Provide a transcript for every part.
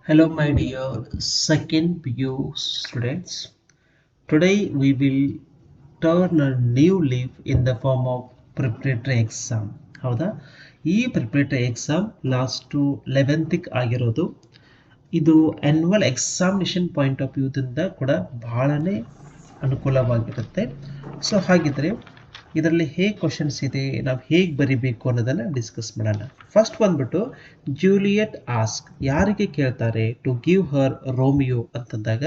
Hello, my dear second PU students. Today we will turn a new leaf in the form of preparatory exam. ಹೌದಾ ಈ preparatory exam last 11th ಆಗಿರೋದು. ಇದು annual examination point of ವ್ಯೂದಿಂದ ಕೂಡ ಬಹಳನೇ ಅನುಕೂಲವಾಗಿರುತ್ತೆ. So ಹಾಗಿದ್ರೆ ಇದರಲ್ಲಿ ಹೇಗೆ questions ಇದೆ, ನಾವು ಹೇಗೆ ಬರಿಬೇಕು ಅನ್ನೋದನ್ನು ಡಿಸ್ಕಸ್ ಮಾಡೋಣ. ಫಸ್ಟ್ ಬಂದ್ಬಿಟ್ಟು ಜೂಲಿಯಟ್ ಆಸ್ಕ್, ಯಾರಿಗೆ ಕೇಳ್ತಾರೆ ಟು ಗಿವ್ ಹರ್ ರೋಮಿಯೋ ಅಂತಂದಾಗ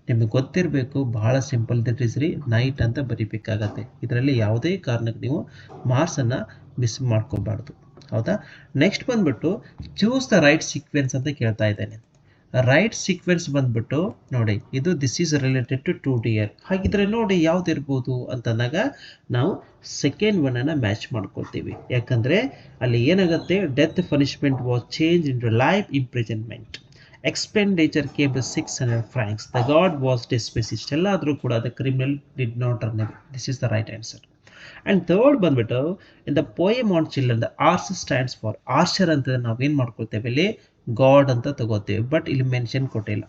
ನಿಮಗೆ ಗೊತ್ತಿರಬೇಕು, ಬಹಳ ಸಿಂಪಲ್, ದಟ್ ಇಸ್ ರೀ ನೈಟ್ ಅಂತ ಬರಿಬೇಕಾಗತ್ತೆ. ಇದರಲ್ಲಿ ಯಾವುದೇ ಕಾರಣಕ್ಕೆ ನೀವು ಮಾರ್ಕ್ಸನ್ನು ಮಿಸ್ ಮಾಡ್ಕೋಬಾರ್ದು. ಹೌದಾ. ನೆಕ್ಸ್ಟ್ ಬಂದ್ಬಿಟ್ಟು ಚೂಸ್ ದ ರೈಟ್ ಸೀಕ್ವೆನ್ಸ್ ಅಂತ ಕೇಳ್ತಾ ಇದ್ದೇನೆ. ರೈಟ್ ಸೀಕ್ವೆನ್ಸ್ ಬಂದ್ಬಿಟ್ಟು ನೋಡಿ, ಇದು ದಿಸ್ ಈಸ್ ರಿಲೇಟೆಡ್ ಟು 2 ಹಾಗಿದ್ರೆ ನೋಡಿ ಯಾವ್ದಿರ್ಬೋದು ಅಂತಂದಾಗ ನಾವು ಸೆಕೆಂಡ್ ಒನ್ ಅನ್ನ ಮ್ಯಾಚ್ ಮಾಡ್ಕೊಳ್ತೀವಿ. ಯಾಕಂದ್ರೆ ಅಲ್ಲಿ ಏನಾಗುತ್ತೆ, death punishment was change into life imprisonment, expenditure came to 600 francs, the guard was dismiss. ಇಷ್ಟೆಲ್ಲ ಆದರೂ ಕೂಡ the criminal did not run away. This is the right answer. And third ಬಂದ್ಬಿಟ್ಟು in the poem on children, the arrows stands for archer ಅಂತ ನಾವೇನ್ ಮಾಡ್ಕೊಳ್ತೇವೆ, ಇಲ್ಲಿ god ಅಂತ ತಗೋತೇವೆ, but ಇಲ್ಲಿ mention ಕೊಟ್ಟಿಲ್ಲ.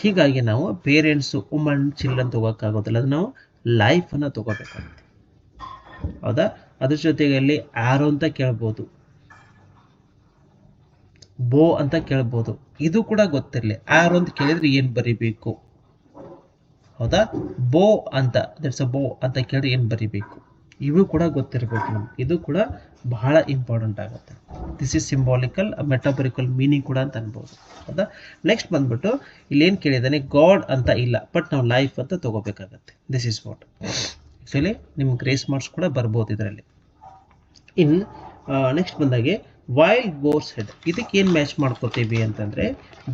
ಹೀಗಾಗಿ ನಾವು ಪೇರೆಂಟ್ಸ್, ವುಮನ್, ಚಿಲ್ಡ್ರನ್ ತಗೋಕ್ಕಾಗೋದಿಲ್ಲ, ಅದು ನಾವು ಲೈಫ್ ಅನ್ನ ತಗೋಬೇಕಾಗುತ್ತೆ. ಹೌದಾ. ಅದ್ರ ಜೊತೆಗೆ ಅಲ್ಲಿ ಆರೋ ಅಂತ ಕೇಳ್ಬೋದು, ಬೋ ಅಂತ ಕೇಳ್ಬೋದು. ಇದು ಕೂಡ ಗೊತ್ತಿರಲಿ, ಆರೋ ಅಂತ ಕೇಳಿದ್ರೆ ಏನ್ ಬರಿಬೇಕು. ಹೌದಾ. ಬೋ ಅಂತ, ದಟ್ಸ್ ಅ ಬೋ ಅಂತ ಕೇಳಿದ್ರೆ ಏನ್ ಬರಿಬೇಕು, ಇವು ಕೂಡ ಗೊತ್ತಿರಬೇಕು ನಮ್ಗೆ. ಇದು ಕೂಡ ಬಹಳ ಇಂಪಾರ್ಟೆಂಟ್ ಆಗುತ್ತೆ. ದಿಸ್ ಇಸ್ ಸಿಂಬಾಲಿಕಲ್, ಮೆಟಾಫರಿಕಲ್ ಮೀನಿಂಗ್ ಕೂಡ ಅಂತ ಅನ್ಬೋದು. ಹೌದಾ. ನೆಕ್ಸ್ಟ್ ಬಂದ್ಬಿಟ್ಟು ಇಲ್ಲಿ ಏನ್ ಕೇಳಿದಾನೆ, ಗಾಡ್ ಅಂತ ಇಲ್ಲ, ಬಟ್ ನಾವು ಲೈಫ್ ಅಂತ ತಗೋಬೇಕಾಗತ್ತೆ. ದಿಸ್ ಇಸ್ ವಾಟ್ ಆಕ್ಚುಲಿ ನಿಮ್ಗೆ ಗ್ರೇಸ್ ಮಾರ್ಕ್ಸ್ ಕೂಡ ಬರ್ಬೋದು ಇದರಲ್ಲಿ. ಇನ್ ನೆಕ್ಸ್ಟ್ ಬಂದಾಗೆ ವೈಲ್ಡ್ ಬೋರ್ಸ್ ಹೆಡ್, ಇದಕ್ಕೆ ಏನ್ ಮ್ಯಾಚ್ ಮಾಡ್ಕೋತೀವಿ ಅಂತಂದ್ರೆ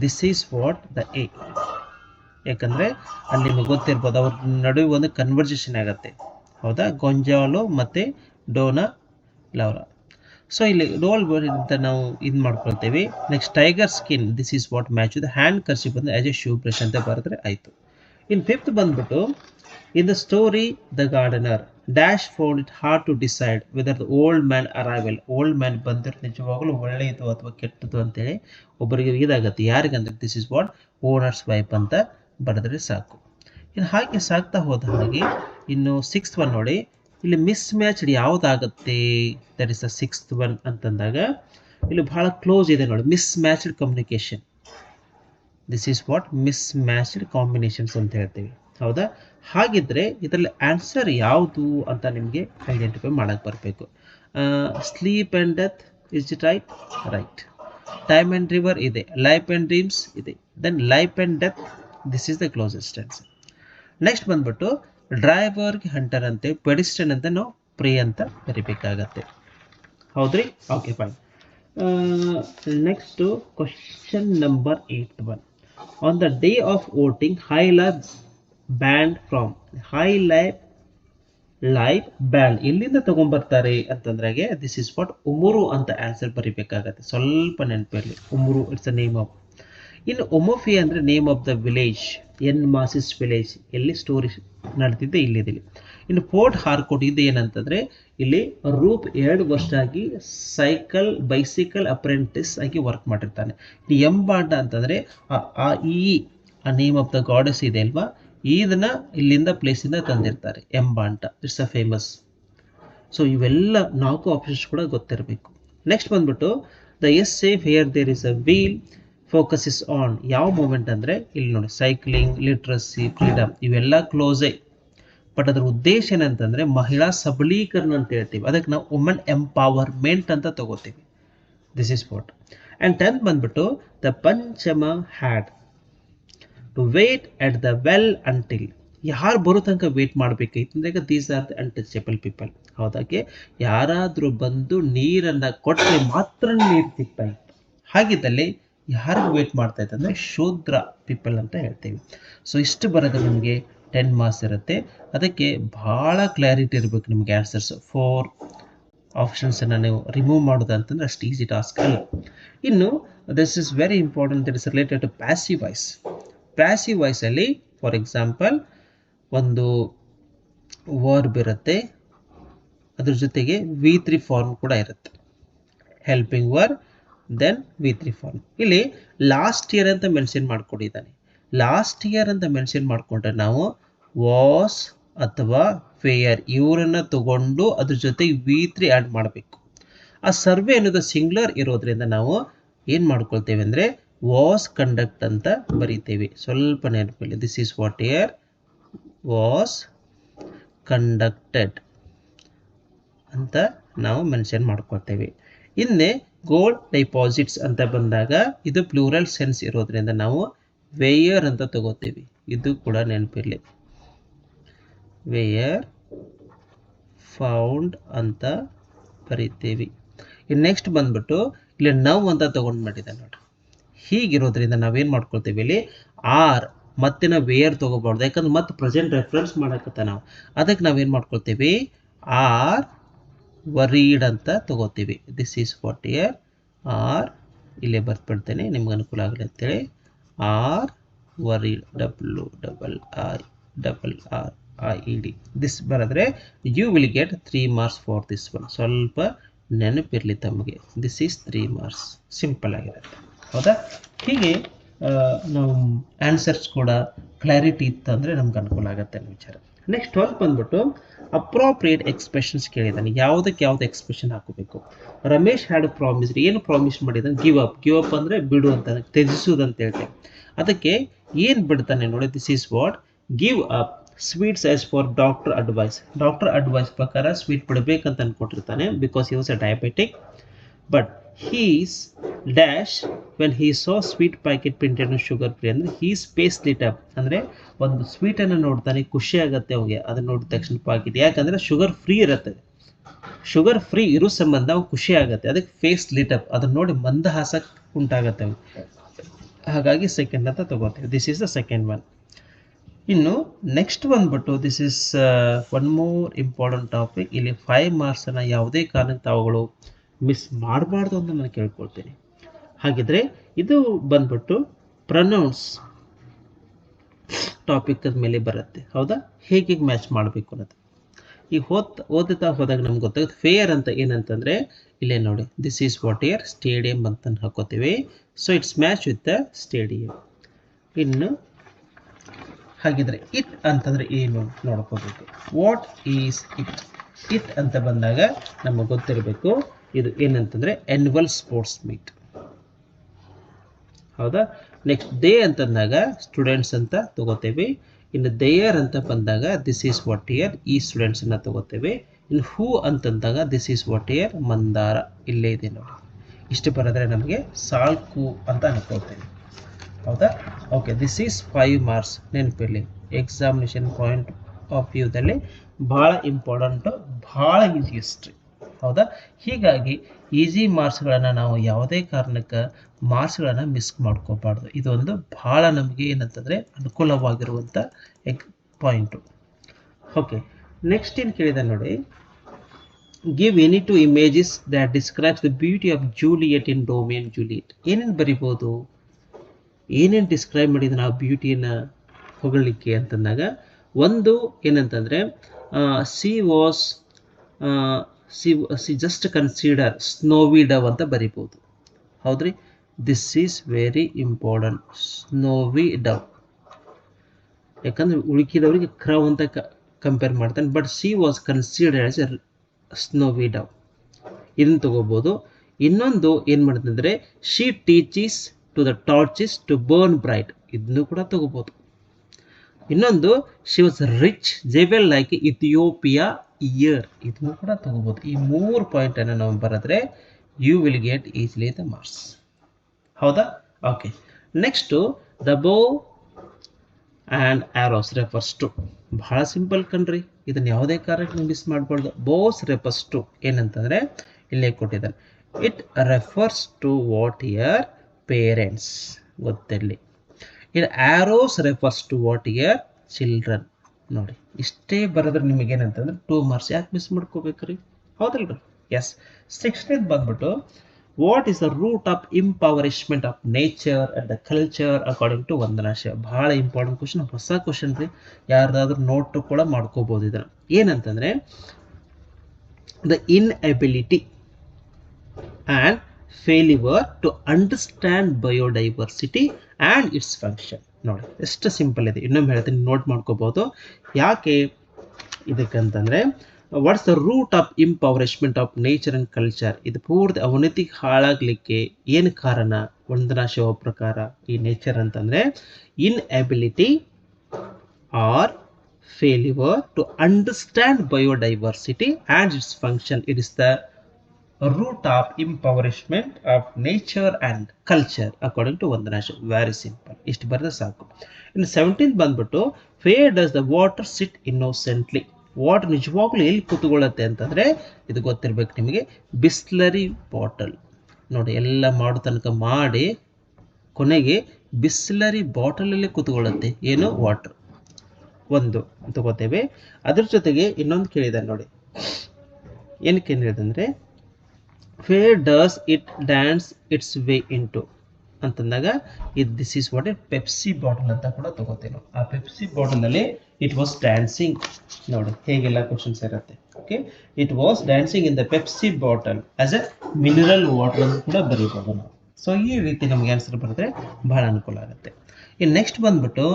this is what the A. ಯಾಕಂದ್ರೆ ಅಲ್ಲಿ ನಿಮಗೆ ಗೊತ್ತಿರ್ಬೋದು, ಅವ್ರ ನಡುವೆ ಒಂದು ಕನ್ವರ್ಸೇಷನ್ ಆಗತ್ತೆ. ಹೌದಾ. ಗೊಂಜಾಲೋ ಮತ್ತೆ ಡೋನಾ ಲೌರಾ. ಸೊ ಇಲ್ಲಿ ರೋಲ್ ಅಂತ ನಾವು ಇದು ಮಾಡ್ಕೊಳ್ತೇವೆ. Next tiger skin, this is what match with handkerchief ಬಂದು ಆಸ್ ಎ ಶೂ ಬ್ರಷ್ ಅಂತ ಬರೆದ್ರೆ ಆಯ್ತು. ಇನ್ ಫಿಫ್ತ್ ಬಂದ್ಬಿಟ್ಟು in the story the gardener dash found it hard to decide whether the old man arrival. Old man ಬಂದ್ರೆ ನಿಜವಾಗ್ಲೂ ಒಳ್ಳೆಯದು ಅಥವಾ ಕೆಟ್ಟದ್ದು ಅಂತೇಳಿ ಒಬ್ಬರಿಗೆ ಇದಾಗತ್ತೆ. ಯಾರಿಗಂದ್ರೆ this is what owners wife ಅಂತ ಬರೆದ್ರೆ ಸಾಕು. ಇನ್ನು ಹಾಗೆ ಸಾಕ್ತಾ ಹೋದ ಹಾಗೆ ಇನ್ನು ಸಿಕ್ಸ್ತ್ ಒನ್ ನೋಡಿ, ಇಲ್ಲಿ ಮಿಸ್ ಮ್ಯಾಚ್ಡ್ ಯಾವುದಾಗತ್ತೆ, that is the sixth one ಅಂತಂದಾಗ ಇಲ್ಲಿ ಬಹಳ ಕ್ಲೋಸ್ ಇದೆ ನೋಡಿ, mismatched communication. This is what mismatched combinations ಅಂತ ಹೇಳ್ತೀವಿ. ಹೌದಾ. ಹಾಗಿದ್ರೆ ಇದರಲ್ಲಿ ಆನ್ಸರ್ ಯಾವುದು ಅಂತ ನಿಮಗೆ ಐಡೆಂಟಿಫೈ ಮಾಡಕ್ಕೆ ಬರಬೇಕು. Sleep and death, is it right? Right. Time and river ಇದೆ, ಲೈಫ್ ಆ್ಯಂಡ್ ಡ್ರೀಮ್ಸ್ ಇದೆ, then life and death, this is the closest answer. Next ಬಂದ್ಬಿಟ್ಟು ಡ್ರೈವರ್ಗೆ ಹಂಟರ್ ಅಂತೆ, ಪೆಡಿಸ್ಟ್ರಿಯನ್ ಅಂತ ನಾವು ಪ್ರೇ ಅಂತ ಬರಿಬೇಕಾಗತ್ತೆ. ಹೌದ್ರಿ. Okay fine. Next question number 8 on the day of voting high life band from, high life band ಎಲ್ಲಿಂದ ತಗೊಂಡ್ಬರ್ತಾರೆ ಅಂತಂದ್ರಾಗೆ ದಿಸ್ ಇಸ್ ವಾಟ್ ಉಮುರು ಅಂತ ಆನ್ಸರ್ ಬರಿಬೇಕಾಗತ್ತೆ. ಸ್ವಲ್ಪ ನೆನಪಿರಲಿ, ಉಮುರು ಇಟ್ಸ್ ಅ ನೇಮ್ ಆಫ್. ಇನ್ನು ಒಮೋಫಿ ಅಂದ್ರೆ ನೇಮ್ ಆಫ್ ದ ವಿಲೇಜ್, ಎನ್ ಮಾಸಿಸ್ ವಿಲೇಜ್, ಎಲ್ಲಿ ಸ್ಟೋರಿ ನಡೆದಿದ್ದೆ ಇಲ್ಲಿದೆ. ಇನ್ನು ಫೋರ್ಟ್ ಹಾರ್ಕೋಟ್ ಇದು ಏನಂತಂದ್ರೆ ಇಲ್ಲಿ ರೂಪ್ 2 ವರ್ಷ ಆಗಿ ಬೈಸಿಕಲ್ ಅಪ್ರೆಂಟಿಸ್ ಆಗಿ ವರ್ಕ್ ಮಾಡಿರ್ತಾನೆ. ಎಂಬಾಂಡ ಅಂತಂದ್ರೆ ಈ ನೇಮ್ ಆಫ್ ದ ಗಾಡೆಸ್ ಇದೆ ಅಲ್ವಾ, ಇದನ್ನ ಇಲ್ಲಿಂದ ಪ್ಲೇಸ್ ಇಂದ ತಂದಿರ್ತಾರೆ, ಎಂಬಾಂಟ. It's a famous. ಸೊ ಇವೆಲ್ಲ 4 ಆಪ್ಷನ್ಸ್ ಕೂಡ ಗೊತ್ತಿರಬೇಕು. ನೆಕ್ಸ್ಟ್ ಬಂದ್ಬಿಟ್ಟು the S safe here there is a wheel focus is on, ಯಾವ ಮೂಮೆಂಟ್ ಅಂದ್ರೆ ಇಲ್ಲಿ ನೋಡಿ, ಸೈಕ್ಲಿಂಗ್, ಲಿಟ್ರಸಿ, ಫ್ರೀಡಮ್, ಇವೆಲ್ಲ ಕ್ಲೋಸೇ. ಬಟ್ ಅದ್ರ ಉದ್ದೇಶ ಏನಂತಂದ್ರೆ ಮಹಿಳಾ ಸಬಲೀಕರಣ ಅಂತ ಹೇಳ್ತೀವಿ, ಅದಕ್ಕೆ ನಾವು ವುಮನ್ ಎಂಪವರ್ಮೆಂಟ್ ಅಂತ ತಗೋತೀವಿ. This is what. And 10th ಬಂದ್ಬಿಟ್ಟು the panchama had to wait at the well until, ಯಾರು ಬರೋ ತನಕ ವೇಟ್ ಮಾಡಬೇಕೈತಂದ್ರೆ these are the untouchable people. ಹೌದಾಗೆ ಯಾರಾದ್ರೂ ಬಂದು ನೀರನ್ನ ಕೊಟ್ಟರೆ ಮಾತ್ರ ನೀರು ಸಿಗ್ತಾ ಇತ್ತು. ಹಾಗಿದ್ದಲ್ಲಿ ಯಾರಿಗೆ ವೇಟ್ ಮಾಡ್ತಾ ಇತ್ತು ಅಂದರೆ ಶೂದ್ರ ಪೀಪಲ್ ಅಂತ ಹೇಳ್ತೀವಿ. ಸೊ ಇಷ್ಟು ಬರೋದು ನಿಮಗೆ 10 ಮಾರ್ಕ್ಸ್ ಇರುತ್ತೆ. ಅದಕ್ಕೆ ಬಹಳ ಕ್ಲಾರಿಟಿ ಇರಬೇಕು ನಿಮಗೆ ಆನ್ಸರ್ಸ್. 4 ಆಪ್ಷನ್ಸನ್ನು ನೀವು ರಿಮೂವ್ ಮಾಡೋದು ಅಂತಂದ್ರೆ ಅಷ್ಟು ಈಸಿ ಟಾಸ್ಕ್ ಅಲ್ಲ. ಇನ್ನು this is very important, that is related to passive voice. Passive ವಾಯ್ಸಲ್ಲಿ ಫಾರ್ ಎಕ್ಸಾಂಪಲ್ ಒಂದು ವರ್ಬ್ ಇರುತ್ತೆ, ಅದ್ರ ಜೊತೆಗೆ V3 ಫಾರ್ಮ್ ಕೂಡ ಇರುತ್ತೆ. Helping verb, then V3 form. ಇಲ್ಲಿ ಲಾಸ್ಟ್ ಇಯರ್ ಅಂತ ಮೆನ್ಷನ್ ಮಾಡ್ಕೊಂಡಿದ್ದಾನೆ. ಲಾಸ್ಟ್ ಇಯರ್ ಅಂತ ಮೆನ್ಷನ್ ಮಾಡಿಕೊಂಡ್ರೆ ನಾವು ವಾಸ್ ಅಥವಾ ಫೇಯರ್ ಇವರನ್ನ ತಗೊಂಡು ಅದ್ರ ಜೊತೆಗೆ V3 ಆ್ಯಡ್ ಮಾಡಬೇಕು. ಆ ಸರ್ವೆ ಅನ್ನೋದು ಸಿಂಗ್ಯುಲರ್ ಇರೋದ್ರಿಂದ ನಾವು ಏನು ಮಾಡ್ಕೊಳ್ತೇವೆ ಅಂದರೆ ವಾಸ್ ಕಂಡಕ್ಟ್ ಅಂತ ಬರೀತೇವೆ. ಸ್ವಲ್ಪ ನೆನಪಲ್ಲಿ this is what year was conducted ಅಂತ ನಾವು ಮೆನ್ಷನ್ ಮಾಡ್ಕೊಳ್ತೇವೆ. ಇನ್ನೇ ಗೋಲ್ಡ್ ಡೆಪಾಸಿಟ್ಸ್ ಅಂತ ಬಂದಾಗ ಇದು ಪ್ಲೂರಲ್ ಸೆನ್ಸ್ ಇರೋದ್ರಿಂದ ನಾವು ವೇಯರ್ ಅಂತ ತಗೋತೀವಿ. ಇದು ಕೂಡ ನೆನಪಿರಲಿ, ವೇಯರ್ ಫೌಂಡ್ ಅಂತ ಬರೀತೀವಿ. ಇನ್ನು ನೆಕ್ಸ್ಟ್ ಬಂದ್ಬಿಟ್ಟು ಇಲ್ಲಿ ನವ್ ಅಂತ ತಗೊಂಡು ಮಾಡಿದೆ ನೋಡ್ರಿ. ಹೀಗಿರೋದ್ರಿಂದ ನಾವೇನು ಮಾಡ್ಕೊಳ್ತೀವಿ ಇಲ್ಲಿ ಆರ್ ಮತ್ತೆ ನಾವು ವೇಯರ್ ತಗೋಬಾರ್ದು, ಯಾಕಂದ್ರೆ ಮತ್ತೆ ಪ್ರೆಸೆಂಟ್ ರೆಫರೆನ್ಸ್ ಮಾಡಕತ್ತ ನಾವು. ಅದಕ್ಕೆ ನಾವೇನು ಮಾಡ್ಕೊಳ್ತೀವಿ ಆರ್ ವರೀಡ್ ಅಂತ ತಗೋತೀವಿ. This is what year are, ಇಲ್ಲೇ ಬರ್ಬಿಡ್ತೇನೆ ನಿಮ್ಗೆ ಅನುಕೂಲ ಆಗಲಿ ಅಂತೇಳಿ. ಆರ್ ವರೀಡ್ WRIRID ದಿಸ್ ಬರೆದ್ರೆ you will get 3 marks for this one. ಸ್ವಲ್ಪ ನೆನಪಿರಲಿ ತಮಗೆ, ದಿಸ್ ಈಸ್ 3 ಮಾರ್ಕ್ಸ್. ಸಿಂಪಲ್ ಆಗಿರುತ್ತೆ, ಹೌದಾ? ಹೀಗೆ ನಾವು ಆನ್ಸರ್ಸ್ ಕೂಡ ಕ್ಲಾರಿಟಿ ಇತ್ತಂದರೆ ನಮ್ಗೆ ಅನುಕೂಲ ಆಗುತ್ತೆ ಅನ್ನೋ ವಿಚಾರ. ನೆಕ್ಸ್ಟ್ 12 ಬಂದ್ಬಿಟ್ಟು ಅಪ್ರೋಪ್ರಿಯೇಟ್ ಎಕ್ಸ್ಪ್ರೆಷನ್ಸ್ ಕೇಳಿದ್ದಾನೆ. ಯಾವುದಕ್ಕೆ ಯಾವ್ದು ಎಕ್ಸ್ಪ್ರೆಷನ್ ಹಾಕೋಬೇಕು. ರಮೇಶ್ ಹ್ಯಾಡ್ ಪ್ರಾಮಿಸ್, ಏನು ಪ್ರಾಮಿಸ್ ಮಾಡಿದ್ದಾನೆ? ಗಿವ್ ಅಪ್ ಅಂದರೆ ಬಿಡು ಅಂತ, ತ್ಯಜಿಸುವುದು ಅಂತ ಹೇಳ್ತೇವೆ. ಅದಕ್ಕೆ ಏನು ಬಿಡ್ತಾನೆ ನೋಡಿ, this is what give up sweets as for doctor advice. Doctor advice ಪ್ರಕಾರ ಸ್ವೀಟ್ ಬಿಡಬೇಕಂತ ಅನ್ಕೊಟ್ಟಿರ್ತಾನೆ, because he was a diabetic. But he's dash when he saw sweet packet printed sugar free ಅಂದರೆ ಹೀಸ್ ಪೇಸ್ ಲಿಟ್ ಅಪ್ ಅಂದರೆ ಒಂದು ಸ್ವೀಟನ್ನು ನೋಡ್ತಾನೆ, ಖುಷಿ ಆಗುತ್ತೆ ಅವಿಗೆ ಅದನ್ನು ನೋಡಿದ ತಕ್ಷಣ ಪಾಕೆಟ್. ಯಾಕಂದರೆ ಶುಗರ್ ಫ್ರೀ ಇರುತ್ತೆ, ಶುಗರ್ ಫ್ರೀ ಇರೋ ಸಂಬಂಧ ಅವ್ನು ಖುಷಿ ಆಗುತ್ತೆ. ಅದಕ್ಕೆ ಫೇಸ್ ಲಿಟ್ ಅಪ್, ಅದನ್ನು ನೋಡಿ ಮಂದಹಾಸ ಉಂಟಾಗತ್ತೆ ಅವ್ನು. ಹಾಗಾಗಿ ಸೆಕೆಂಡ್ ಅಂತ ತಗೋತೀವಿ. This is the second one. ಇನ್ನು ನೆಕ್ಸ್ಟ್ ಬಂದ್ಬಿಟ್ಟು this is one more important topic. ಇಲ್ಲಿ 5 ಮಾರ್ಕ್ಸನ್ನು ಯಾವುದೇ ಕಾರಣಕ್ಕೆ ತಾವುಗಳು ಮಿಸ್ ಮಾಡಬಾರ್ದು ಅಂತ ನಾನು ಕೇಳ್ಕೊಳ್ತೀನಿ. ಹಾಗಿದ್ರೆ ಇದು ಬಂದ್ಬಿಟ್ಟು ಪ್ರೊನೌನ್ಸ್ ಟಾಪಿಕ್ ಮೇಲೆ ಬರುತ್ತೆ, ಹೌದಾ? ಹೇಗೆ ಮ್ಯಾಚ್ ಮಾಡಬೇಕು ಅನ್ನೋದು ಈಗ ಓದುತ್ತಾ ಹೋದಾಗ ನಮ್ಗೆ ಗೊತ್ತಾಗುತ್ತೆ. ಫೇರ್ ಅಂತ ಏನಂತಂದರೆ ಇಲ್ಲೇ ನೋಡಿ, this is what ear stadium ಅಂತ ಹಾಕೋತೀವಿ. So it's match with the stadium. ಇನ್ನು ಹಾಗಿದ್ರೆ ಇಟ್ ಅಂತಂದರೆ ಏನು ನೋಡ್ಕೋಬೇಕು. What is it? ಇಟ್ ಅಂತ ಬಂದಾಗ ನಮಗೆ ಗೊತ್ತಿರಬೇಕು ಇದು ಏನಂತಂದರೆ ಆ್ಯನ್ಯುವಲ್ ಸ್ಪೋರ್ಟ್ಸ್ ಮೀಟ್, ಹೌದಾ? ನೆಕ್ಸ್ಟ್ ದೇ ಅಂತಂದಾಗ ಸ್ಟೂಡೆಂಟ್ಸ್ ಅಂತ ತಗೋತೇವೆ. ಇನ್ನು ದೇಯರ್ ಅಂತ ಬಂದಾಗ ದಿಸ್ ಈಸ್ ವಾಟ್ ಇಯರ್ ಈ ಸ್ಟೂಡೆಂಟ್ಸನ್ನು ತಗೋತೇವೆ. ಇನ್ನು ಹೂ ಅಂತಂದಾಗ this is what year Mandara, ಇಲ್ಲೇ ಇದೆ ನೋಡಿ. ಇಷ್ಟು ಬರೆದ್ರೆ ನಮಗೆ ಸಾಲ್ಕು ಅಂತ ಅನ್ಕೊಳ್ತೇವೆ, ಹೌದಾ? Okay, this is 5 marks. ನೆನಪಿರಲಿ, ಎಕ್ಸಾಮಿನೇಷನ್ ಪಾಯಿಂಟ್ ಆಫ್ ವ್ಯೂದಲ್ಲಿ ಭಾಳ ಇಂಪಾರ್ಟೆಂಟು, ಭಾಳ ಈಸಿ ಹಿಸ್ಟ್ರಿ, ಹೌದಾ? ಹೀಗಾಗಿ ಈಸಿ ಮಾರ್ಕ್ಸ್ಗಳನ್ನು ನಾವು ಯಾವುದೇ ಕಾರಣಕ್ಕೆ ಮಾರ್ಕ್ಸ್ಗಳನ್ನು ಮಿಸ್ ಮಾಡ್ಕೋಬಾರ್ದು. ಇದೊಂದು ಭಾಳ ನಮಗೆ ಏನಂತಂದರೆ ಅನುಕೂಲವಾಗಿರುವಂಥ ಪಾಯಿಂಟು. ಓಕೆ, ನೆಕ್ಸ್ಟ್ ಏನು ಕೇಳಿದೆ ನೋಡಿ, give any 2 images that describes the beauty of Juliet in Romeo and Juliet. ಏನೇನು ಬರಿಬೋದು, ಏನೇನು ಡಿಸ್ಕ್ರೈಬ್ ಮಾಡಿದ ನಾವು ಬ್ಯೂಟಿಯನ್ನು ಹೊಗಳಲಿಕ್ಕೆ ಅಂತಂದಾಗ, ಒಂದು ಏನಂತಂದರೆ she just consider snowy dove ಅಂತ ಬರಿಬೋದು, ಹೌದ್ರಿ? This is very important, snowy dove. ಯಾಕಂದರೆ ಉಳುಕಿದವರಿಗೆ ಕ್ರವ್ ಅಂತ ಕಂಪೇರ್ ಮಾಡ್ತಾನೆ, but she was considered as a snowy dove. ಇದನ್ನು ತಗೋಬೋದು. ಇನ್ನೊಂದು ಏನು ಮಾಡ್ತಂದರೆ she teaches to the torches to burn bright, ಇದನ್ನು ಕೂಡ ತಗೋಬೋದು. ಇನ್ನೊಂದು she was rich jewel like Ethiopia ear, ಇದನ್ನು ಕೂಡ ತಗೋಬೋದು. ಈ 3 ಪಾಯಿಂಟನ್ನು ನಾವು ಬರೆದ್ರೆ you will get easily the marks, ಹೌದಾ? Okay, next the bow and arrows refers to. ಭಾಳ ಸಿಂಪಲ್ ಕಣ್ರಿ, ಇದನ್ನು ಯಾವುದೇ ಕಾರಣಕ್ಕೆ ಮಿಸ್ ಮಾಡಬಾರ್ದು. ಬೋಸ್ ರೆಫರ್ಸ್ ಟು ಏನಂತಂದರೆ ಇಲ್ಲೇ ಕೊಟ್ಟಿದ್ದಾರೆ, it refers to what year parents, ಗೊತ್ತಿರಲಿ. ಇನ್ನು arrows refers to what year children. ನೋಡಿ, ಇಷ್ಟೇ ಬರೆದ್ರೆ ನಿಮಗೇನಂತಂದ್ರೆ 2 ಮಾರ್ಕ್ಸ್. ಯಾಕೆ ಮಿಸ್ ಮಾಡ್ಕೋಬೇಕ್ರಿ, ಹೌದಲ್ರಿ? ಎಸ್. 16th ಬಂದ್ಬಿಟ್ಟು what is the root of impoverishment of nature and the culture according to ವಂದನಾಶ. ಭಾಳ ಇಂಪಾರ್ಟೆಂಟ್ ಕ್ವಶನ್, ಹೊಸ ಕ್ವಶನ್ ರೀ. ಯಾರ್ದಾದ್ರೂ ನೋಟು ಕೂಡ ಮಾಡ್ಕೋಬೋದು ಇದನ್ನು. ಏನಂತಂದರೆ the inability and failure to understand biodiversity and its function. ನೋಡಿ ಎಷ್ಟು ಸಿಂಪಲ್ ಇದೆ, ಇನ್ನೊಮ್ಮೆ ಹೇಳ್ತೀನಿ, ನೋಟ್ ಮಾಡ್ಕೋಬಹುದು. ಯಾಕೆ ಇದಕ್ಕಂತಂದರೆ what's the root of impoverishment of nature and culture. ಇದು ಪೂರ್ತಿ ಅವನತಿಗೆ ಹಾಳಾಗಲಿಕ್ಕೆ ಏನು ಕಾರಣ? ವಂದನಾ ಶಿವ ಪ್ರಕಾರ ಈ ನೇಚರ್ ಅಂತಂದರೆ inability or failure to understand biodiversity and its function. It is the root of impoverishment of nature and culture according to Vandana Shiva. Very simple. ಇಷ್ಟು ಬರೆದ ಸಾಕು. ಇನ್ನು 17th ಬಂದ್ಬಿಟ್ಟು where does the water sit innocently. Water ನಿಜವಾಗ್ಲೂ ಎಲ್ಲಿ ಕೂತ್ಕೊಳ್ಳುತ್ತೆ ಅಂತಂದರೆ ಇದು ಗೊತ್ತಿರಬೇಕು ನಿಮಗೆ, ಬಿಸ್ಲರಿ ಬಾಟಲ್. ನೋಡಿ ಎಲ್ಲ ಮಾಡೋ ತನಕ ಮಾಡಿ ಕೊನೆಗೆ ಬಿಸ್ಲರಿ ಬಾಟಲಲ್ಲಿ ಕೂತ್ಕೊಳ್ಳುತ್ತೆ. ಏನು? ವಾಟರ್. ಒಂದು ತಗೋತೇವೆ. ಅದ್ರ ಜೊತೆಗೆ ಇನ್ನೊಂದು ಕೇಳಿದೆ ನೋಡಿ, ಏನಕ್ಕೆ ಹೇಳಿದಂದರೆ where does it dance its way into ಅಂತಂದಾಗ this is what it Pepsi bottle ಅಂತ ಕೂಡ ತಗೋತೇವೆ ನಾವು. ಆ ಪೆಪ್ಸಿ ಬಾಟಲಲ್ಲಿ ಇಟ್ ವಾಸ್ ಡ್ಯಾನ್ಸಿಂಗ್. ನೋಡಿ ಹೇಗೆಲ್ಲ ಕ್ವಶನ್ಸ್ ಇರುತ್ತೆ. Okay, it was dancing in the Pepsi bottle as a mineral water ಅಂತ ಕೂಡ ಬರೀಬೋದು ನಾವು. ಸೊ ಈ ರೀತಿ ನಮಗೆ ಆನ್ಸರ್ ಬರೆದ್ರೆ ಬಹಳ ಅನುಕೂಲ ಆಗುತ್ತೆ. ಇನ್ನು ನೆಕ್ಸ್ಟ್ ಬಂದ್ಬಿಟ್ಟು